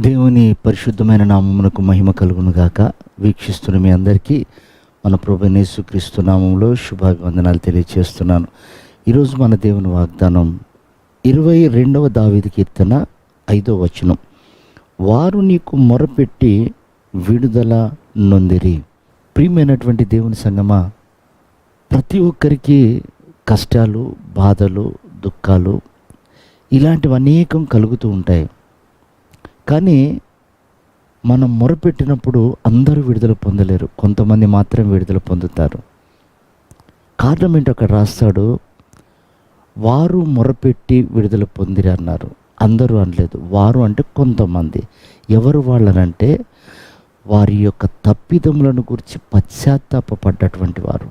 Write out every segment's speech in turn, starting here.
దేవుని పరిశుద్ధమైన నామమునకు మహిమ కలుగును గాక. వీక్షిస్తున్న మీ అందరికీ మన ప్రభువైన యేసుక్రీస్తు నామములో శుభాభివందనాలు తెలియజేస్తున్నాను. ఈరోజు మన దేవుని వాగ్దానం 22వ దావీదు కీర్తన 5వ వచనం. వారు నీకు మొరపెట్టి విడుదల నొందిరి. ప్రియమైనటువంటి దేవుని సంగమా, ప్రతి ఒక్కరికి కష్టాలు, బాధలు, దుఃఖాలు ఇలాంటివి అనేకం కలుగుతూ ఉంటాయి. కానీ మనం మొరపెట్టినప్పుడు అందరూ విడుదల పొందలేరు, కొంతమంది మాత్రం విడుదల పొందుతారు. కారణం ఏంటో అక్కడ రాస్తాడు, వారు మొరపెట్టి విడుదల పొందిరి అన్నారు. అందరూ అనలేదు, వారు అంటే కొంతమంది. ఎవరు వాళ్ళనంటే వారి యొక్క తప్పిదములను గురించి పశ్చాత్తాపపడ్డటువంటి వారు,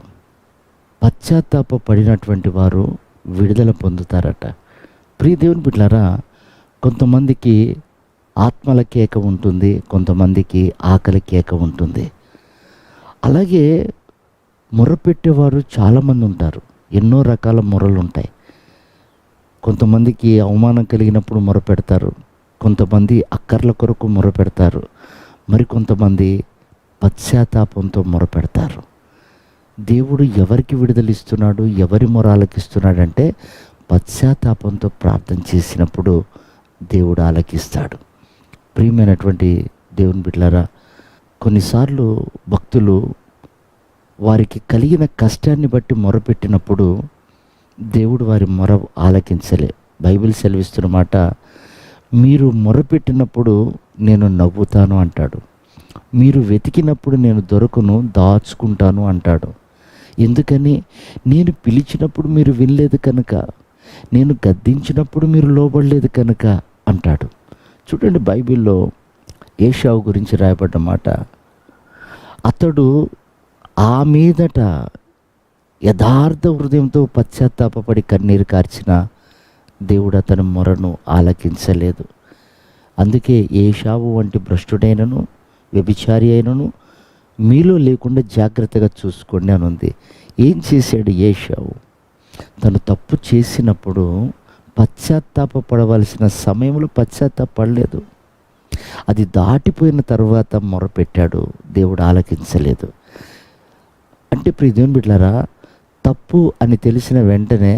పశ్చాత్తాపడినటువంటి వారు విడుదల పొందుతారట. ప్రియ దేవుని బిడ్డలారా, కొంతమందికి ఆత్మల కేక ఉంటుంది, కొంతమందికి ఆకలి కేక ఉంటుంది. అలాగే మొరపెట్టేవారు చాలామంది ఉంటారు. ఎన్నో రకాల మొరలు ఉంటాయి. కొంతమందికి అవమానం కలిగినప్పుడు మొరపెడతారు, కొంతమంది అక్కర్ల కొరకు మొరపెడతారు, మరికొంతమంది పశ్చాత్తాపంతో మొరపెడతారు. దేవుడు ఎవరికి విడుదలిస్తున్నాడు, ఎవరి మొర ఆలకిస్తున్నాడంటే పశ్చాత్తాపంతో ప్రార్థన చేసినప్పుడు దేవుడు ఆలకిస్తాడు. ప్రియమైనటువంటి దేవుని బిడ్డలారా, కొన్నిసార్లు భక్తులు వారికి కలిగిన కష్టాన్ని బట్టి మొరపెట్టినప్పుడు దేవుడు వారి మొర ఆలకించలే. బైబిల్ సెలవిస్తున్న మాట, మీరు మొరపెట్టినప్పుడు నేను నవ్వుతాను అంటాడు, మీరు వెతికినప్పుడు నేను దొరకను, దాచుకుంటాను అంటాడు. ఎందుకని? నేను పిలిచినప్పుడు మీరు వినలేదు కనుక, నేను గద్దించినప్పుడు మీరు లోబడలేదు కనుక అంటాడు. చూడండి, బైబిల్లో ఏషావు గురించి రాయబడ్డ మాట, అతడు ఆ మీదట యథార్థ హృదయంతో పశ్చాత్తాపడి కన్నీరు కార్చిన దేవుడు అతని మొరను ఆలకించలేదు. అందుకే ఏషావు వంటి భ్రష్టుడైనను వ్యభిచారి అయినను మీలో లేకుండా జాగ్రత్తగా చూసుకోండి అని ఉంది. ఏం చేశాడు ఏషావు? తను తప్పు చేసినప్పుడు పశ్చాత్తాపడవలసిన సమయంలో పశ్చాత్తాపడలేదు. అది దాటిపోయిన తర్వాత మొరపెట్టాడు, దేవుడు ఆలకించలేదు. అంటే ప్రియ దేవుని బిడ్డలారా, తప్పు అని తెలిసిన వెంటనే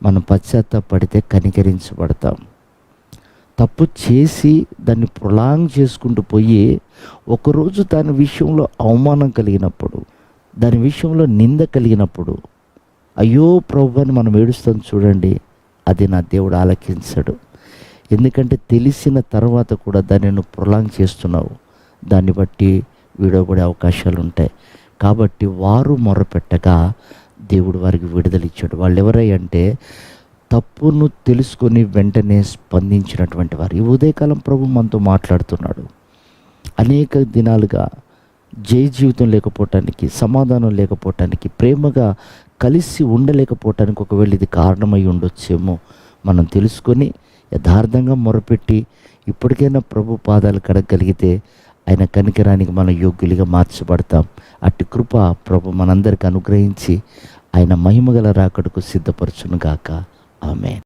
మనం పశ్చాత్తాపడితే కనికరించబడతాం. తప్పు చేసి దాన్ని ప్రొలాంగ్ చేసుకుంటూ పోయి ఒకరోజు దాని విషయంలో అవమానం కలిగినప్పుడు, దాని విషయంలో నింద కలిగినప్పుడు అయ్యో ప్రభు అని మనం ఏడుస్తాం చూడండి, అది నా దేవుడు ఆలకించడు. ఎందుకంటే తెలిసిన తర్వాత కూడా దాన్ని నువ్వు ప్రొలాంగ్ చేస్తున్నావు, దాన్ని బట్టి విడవబడే అవకాశాలు ఉంటాయి. కాబట్టి వారు మొరపెట్టగా దేవుడు వారికి విడుదలిచ్చాడు. వాళ్ళు ఎవరై అంటే తప్పును తెలుసుకొని వెంటనే స్పందించినటువంటి వారు. ఈ ఉదయకాలం ప్రభు మనతో మాట్లాడుతున్నాడు. అనేక దినాలుగా జీవితం లేకపోవటానికి, సమాధానం లేకపోవటానికి, ప్రేమగా కలిసి ఉండలేకపోవటానికి ఒకవేళ ఇది కారణమై ఉండొచ్చేమో మనం తెలుసుకొని యథార్థంగా మొరపెట్టి ఇప్పటికైనా ప్రభు పాదాలు కడగలిగితే ఆయన కనికరానికి మనం యోగ్యులుగా మార్చబడతాం. అట్టి కృప ప్రభు మనందరికి అనుగ్రహించి ఆయన మహిమగల రాకడకు సిద్ధపరచును గాక. ఆమేన్.